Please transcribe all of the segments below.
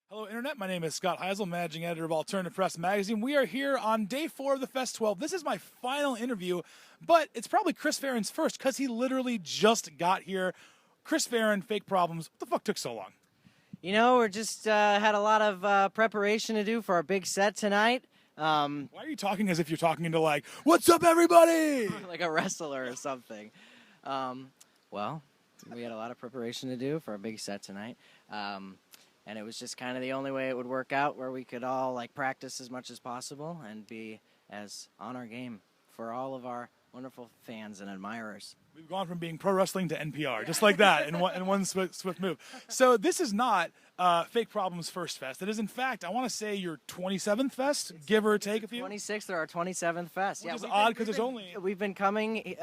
Hello, Internet. My name is Scott Heisel, managing editor of Alternative Press Magazine. We are here on day 4 of the Fest 12. This is my final interview, but it's probably Chris Farren's first because he literally just got here. Chris Farren, Fake Problems. What the fuck took so long? You know, we're just had a lot of preparation to do for our big set tonight. Why are you talking as if you're talking into like, what's up, everybody? Like a wrestler or something. Well, we had a lot of preparation to do for our big set tonight. And it was just kind of the only way it would work out where we could all like practice as much as possible and be as on our game for all of our wonderful fans and admirers. We've gone from being pro wrestling to NPR, just like that, in one swift move. So this is not Fake Problems' first fest. It is, in fact, I want to say your 27th fest, give or take a few. 26th or our 27th fest. Which is odd because there's only... We've been coming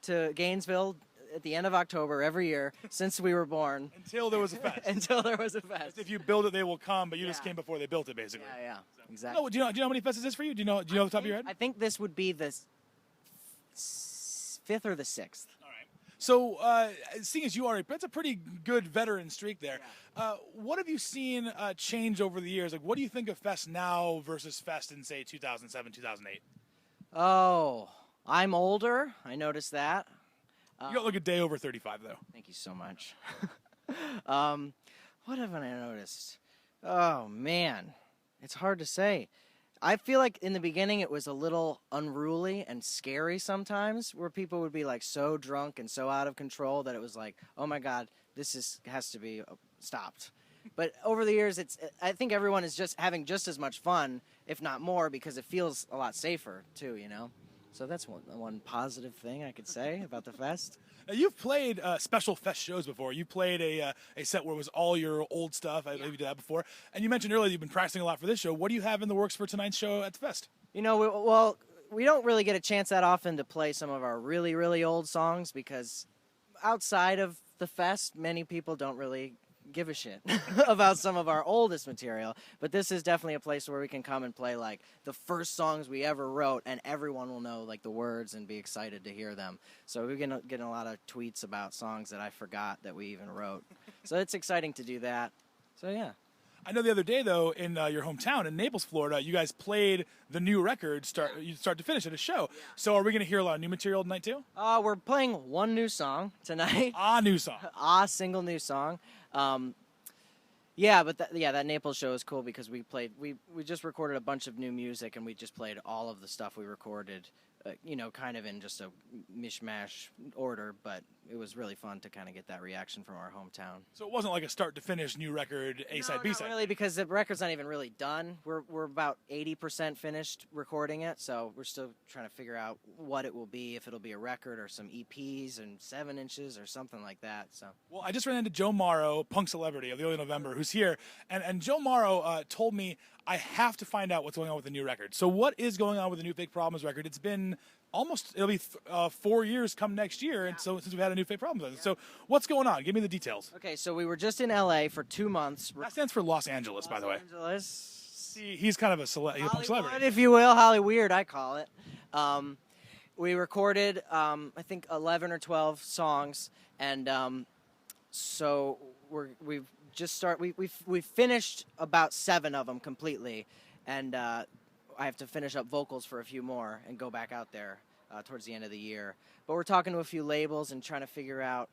to Gainesville at the end of October every year since we were born. Until there was a fest. Until there was a fest. If you build it, they will come, but you just came before they built it, basically. Yeah, exactly. Oh, do you know how many fests this is for you? Do you know off the top of your head? I think this would be the 5th or the 6th. All right. So, seeing as you are, that's a pretty good veteran streak there. Yeah. What have you seen change over the years? Like, what do you think of Fest now versus Fest in, say, 2007, 2008? Oh, I'm older. I noticed that. You don't look a day over 35, though. Thank you so much. What haven't I noticed? Oh, man. It's hard to say. I feel like in the beginning it was a little unruly and scary sometimes, where people would be like so drunk and so out of control that it was like, oh my God, has to be stopped. But over the years, I think everyone is just having just as much fun, if not more, because it feels a lot safer too, you know? So that's one positive thing I could say about the fest. Now, you've played special fest shows before. You played a set where it was all your old stuff. I believe you did that before. And you mentioned earlier you've been practicing a lot for this show. What do you have in the works for tonight's show at the fest? You know, we don't really get a chance that often to play some of our really, really old songs because outside of the fest, many people don't really give a shit about some of our oldest material, but this is definitely a place where we can come and play like the first songs we ever wrote, and everyone will know like the words and be excited to hear them. So we're getting a lot of tweets about songs that I forgot that we even wrote. So it's exciting to do that. So yeah. I know the other day, though, in your hometown in Naples, Florida, you guys played the new record start to finish at a show. Yeah. So are we going to hear a lot of new material tonight, too? We're playing one new song tonight. New song. Single new song. Yeah, but that Naples show is cool because we just recorded a bunch of new music, and we just played all of the stuff we recorded, kind of in just a mishmash order, but it was really fun to kind of get that reaction from our hometown. So it wasn't like a start to finish new record, A-side, B-side? Not really, because the record's not even really done. We're about 80% finished recording it, so we're still trying to figure out what it will be, if it'll be a record or some EPs and 7 inches or something like that. So. Well, I just ran into Joe Morrow, punk celebrity of the early November, who's here, and Joe Morrow told me I have to find out what's going on with the new record. So what is going on with the new Fake Problems record? It's been it'll be 4 years come next year, and so since we've had a new Fake Problems. Yeah. So what's going on? Give me the details. Okay, so we were just in LA for 2 months. That stands for Los Angeles, by the way. Los Angeles. See, he's kind of a punk celebrity. If you will, Holly Weird, I call it. We recorded, I think, 11 or 12 songs, and so we've finished about 7 of them completely, and I have to finish up vocals for a few more and go back out there towards the end of the year. But we're talking to a few labels and trying to figure out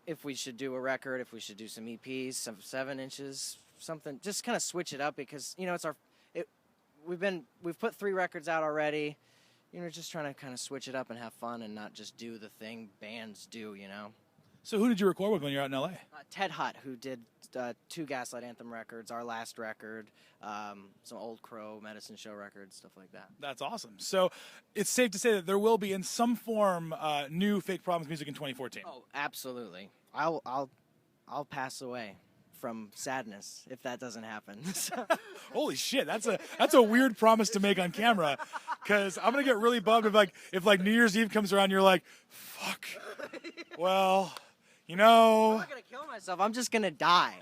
if we should do a record, if we should do some EPs, some 7 inches, something. Just kind of switch it up because we've put 3 records out already. Just trying to kind of switch it up and have fun and not just do the thing bands do. So who did you record with when you were out in LA? Ted Hutt, who did 2 Gaslight Anthem records, our last record, some Old Crow, Medicine Show records, stuff like that. That's awesome. So it's safe to say that there will be, in some form, new Fake Problems music in 2014. Oh, absolutely. I'll pass away from sadness if that doesn't happen. Holy shit, that's a weird promise to make on camera, because I'm gonna get really bummed if New Year's Eve comes around, you're like, fuck. Well. I'm not going to kill myself. I'm just going to die.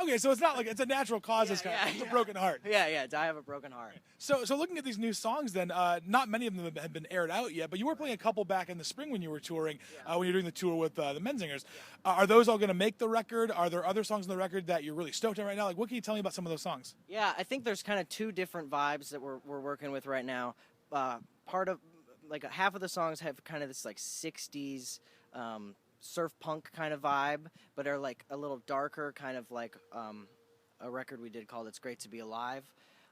Okay, so it's not like it's a natural cause. It's a broken heart. Yeah, die of a broken heart. So looking at these new songs, then not many of them have been aired out yet, but you were playing a couple back in the spring when you were touring, when you're doing the tour with the Menzingers. Are those all going to make the record? Are there other songs on the record that you're really stoked on right now? Like, what can you tell me about some of those songs? Yeah, I think there's kind of two different vibes that we're working with right now. Part of like half of the songs have kind of this like 60s surf punk kind of vibe, but are like a little darker, kind of like a record we did called "It's Great to Be Alive,"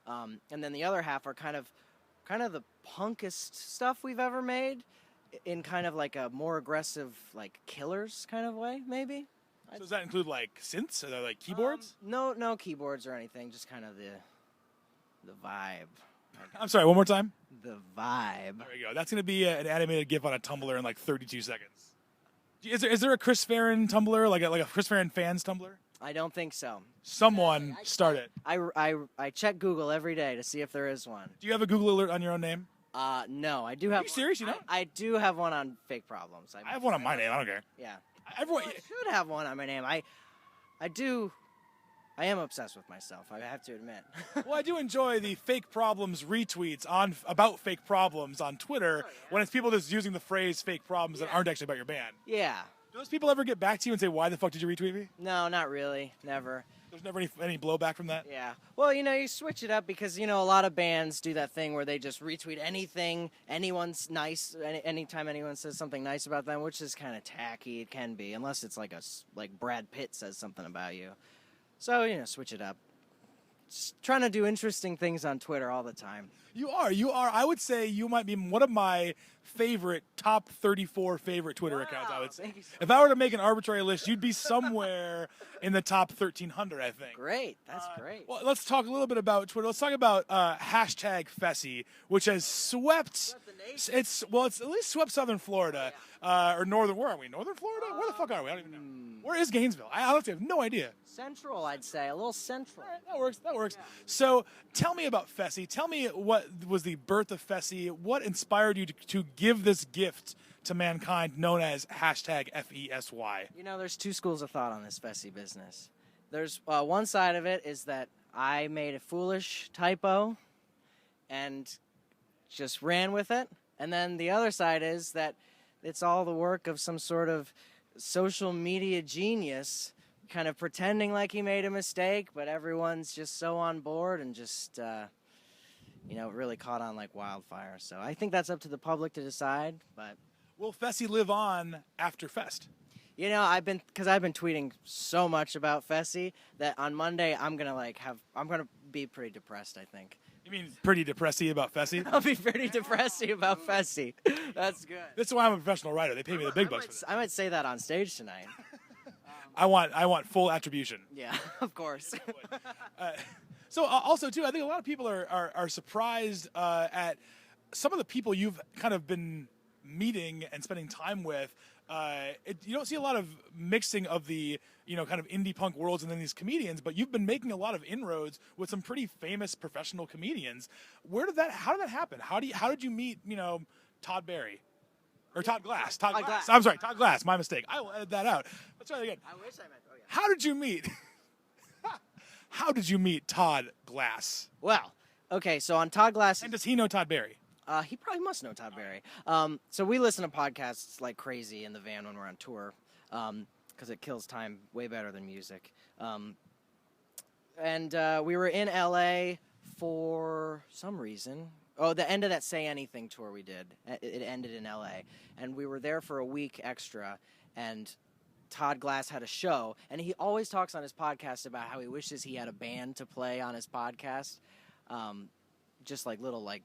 and then the other half are kind of the punkest stuff we've ever made, in kind of like a more aggressive, like Killers kind of way, maybe. So does that include like synths? Are there like keyboards? No keyboards or anything. Just kind of the vibe. I'm sorry. One more time. The vibe. There we go. That's going to be an animated GIF on a Tumblr in like 32 seconds. Is there a Chris Farren Tumblr, like a Chris Farren fans Tumblr? I don't think so. Someone start it. I check Google every day to see if there is one. Do you have a Google alert on your own name? No, I do have. Are you serious? You don't? I do have one on Fake Problems. I have one on my name. I don't care. Yeah. Everyone I should have one on my name. I do. I am obsessed with myself, I have to admit. Well, I do enjoy the Fake Problems retweets about Fake Problems on Twitter when it's people just using the phrase Fake Problems that aren't actually about your band. Yeah. Do those people ever get back to you and say, why the fuck did you retweet me? No, not really. Never. There's never any blowback from that? Yeah. Well, you switch it up because, a lot of bands do that thing where they just retweet anything, anyone's nice, anytime anyone says something nice about them, which is kind of tacky. It can be, unless it's like Brad Pitt says something about you. So, switch it up. Just trying to do interesting things on Twitter all the time. You are. I would say you might be one of my favorite, top 34 favorite Twitter accounts, I would say. Thank you so If I were to make an arbitrary list, you'd be somewhere in the top 1,300, I think. Great. That's great. Well, let's talk a little bit about Twitter. Let's talk about hashtag Fessie, which has swept. It's at least swept Southern Florida, or northern. Where are we? Northern Florida? Where the fuck are we? I don't even know. Where is Gainesville? I honestly have no idea. Central, I'd say. A little central. All right, that works. Yeah. So tell me about Fessie. Tell me what was the birth of Fessie. What inspired you to give this gift to mankind known as hashtag FESY? There's two schools of thought on this Fessie business. There's one side of it is that I made a foolish typo and just ran with it. And then the other side is that it's all the work of some sort of social media genius kind of pretending like he made a mistake, but everyone's just so on board and just, really caught on like wildfire. So I think that's up to the public to decide, but... Will Fessie live on after Fest? I've been tweeting so much about Fessie that on Monday I'm going to be pretty depressed, I think. You mean pretty depressy about Fessie? I'll be pretty depressy about Fessie. That's good. That's why I'm a professional writer. They pay me the big bucks for that. I might say that on stage tonight. I want full attribution. Yeah, of course. So also too, I think a lot of people are surprised at some of the people you've kind of been meeting and spending time with. You don't see a lot of mixing of the kind of indie punk worlds and then these comedians, but you've been making a lot of inroads with some pretty famous professional comedians. How did that happen? How did you meet Todd Barry? Or Todd Glass. Todd Glass. I'm sorry, Todd Glass. My mistake. I will edit that out. Let's try that again. I wish I meant. Oh yeah. How did you meet? How did you meet Todd Glass? Well, okay. So on Todd Glass. And does he know Todd Barry? He probably must know Todd Barry. So we listen to podcasts like crazy in the van when we're on tour, because it kills time way better than music. And we were in LA for some reason. Oh, the end of that Say Anything tour we did. It ended in LA. And we were there for a week extra. And Todd Glass had a show. And he always talks on his podcast about how he wishes he had a band to play on his podcast. Just like little like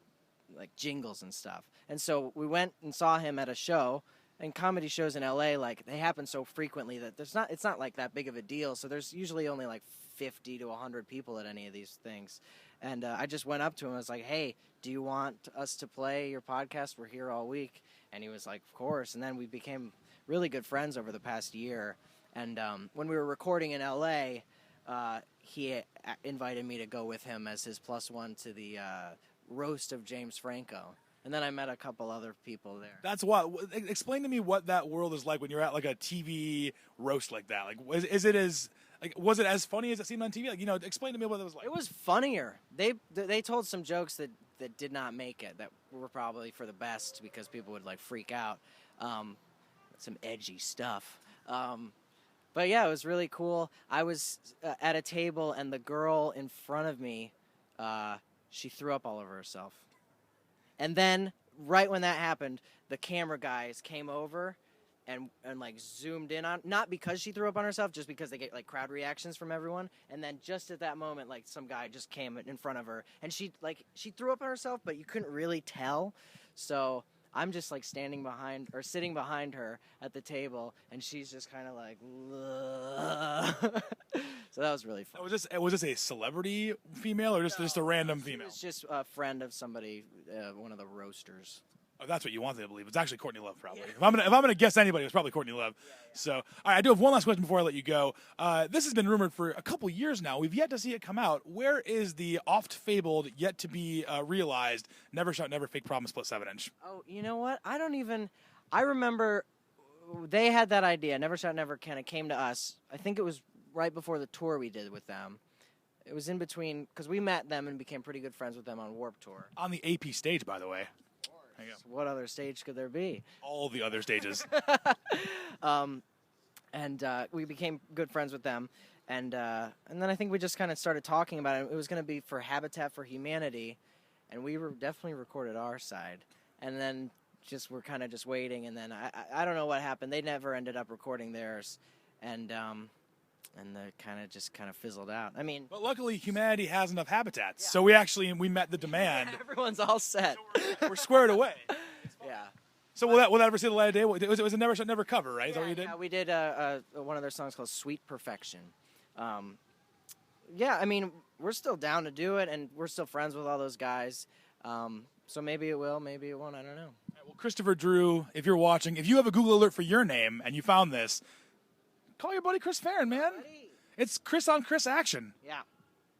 jingles and stuff. And so we went and saw him at a show. And comedy shows in LA, like, they happen so frequently that it's not like that big of a deal. So there's usually only like 50 to 100 people at any of these things. And I just went up to him. I was like, hey, do you want us to play your podcast? We're here all week. And he was like, of course. And then we became really good friends over the past year. And when we were recording in LA, he invited me to go with him as his plus one to the roast of James Franco. And then I met a couple other people there. That's what. Explain to me what that world is like when you're at like a TV roast like that. Like, is it as Like, was it as funny as it seemed on TV? Like, explain to me what it was like. It was funnier. They told some jokes that did not make it, that were probably for the best because people would like freak out. Some edgy stuff. But yeah, it was really cool. I was at a table and the girl in front of me, she threw up all over herself. And then right when that happened, the camera guys came over and like zoomed in on, not because she threw up on herself, just because they get like crowd reactions from everyone. And then just at that moment, like some guy just came in front of her and she threw up on herself, but you couldn't really tell. So I'm just like sitting behind her at the table, and she's just kind of like, so that was really fun. Was this a celebrity female or just a random female? It's just a friend of somebody, one of the roasters. Oh, that's what you wanted to believe. It's actually Courtney Love, probably. Yeah. If I'm gonna guess anybody, it was probably Courtney Love. Yeah. So, all right, I do have one last question before I let you go. This has been rumored for a couple years now. We've yet to see it come out. Where is the oft-fabled, yet to be realized, Never Shout Never Fake Promise split 7-inch? Oh, you know what? I remember they had that idea. Never Shout Never kind of came to us. I think it was right before the tour we did with them. It was in between, because we met them and became pretty good friends with them on Warped Tour. On the AP stage, by the way. What other stage could there be? All the other stages. We became good friends with them, and then I think we just kind of started talking about it. It was going to be for Habitat for Humanity, and we were definitely recorded our side, and then we're kind of just waiting, and then I don't know what happened. They never ended up recording theirs, and the kind of fizzled out. I mean, but luckily humanity has enough habitats, yeah. So we met the demand. Yeah, everyone's all set. So we're squared away. Yeah. So will that ever see the light of day? It was a Never Shut Never cover, right? Is that what you did? Yeah, we did one of their songs called "Sweet Perfection." Yeah, I mean, we're still down to do it, and we're still friends with all those guys. So maybe it will, maybe it won't. I don't know. Right, well, Christopher Drew, if you're watching, if you have a Google alert for your name and you found this, call your buddy Chris Farren, man. It's Chris on Chris action. Yeah.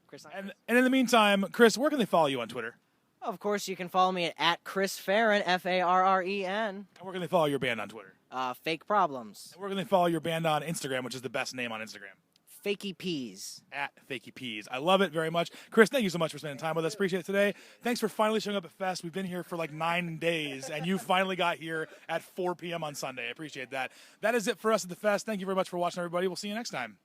Chris on Chris. And in the meantime, Chris, where can they follow you on Twitter? Of course, you can follow me at Chris Farren, Farren. And where can they follow your band on Twitter? Fake Problems. And where can they follow your band on Instagram, which is the best name on Instagram? Fakey Peas. At Fakey Peas. I love it very much. Chris, thank you so much for spending time with us. Appreciate it today. Thanks for finally showing up at Fest. We've been here for like 9 days, and you finally got here at 4 p.m. on Sunday. I appreciate that. That is it for us at the Fest. Thank you very much for watching, everybody. We'll see you next time.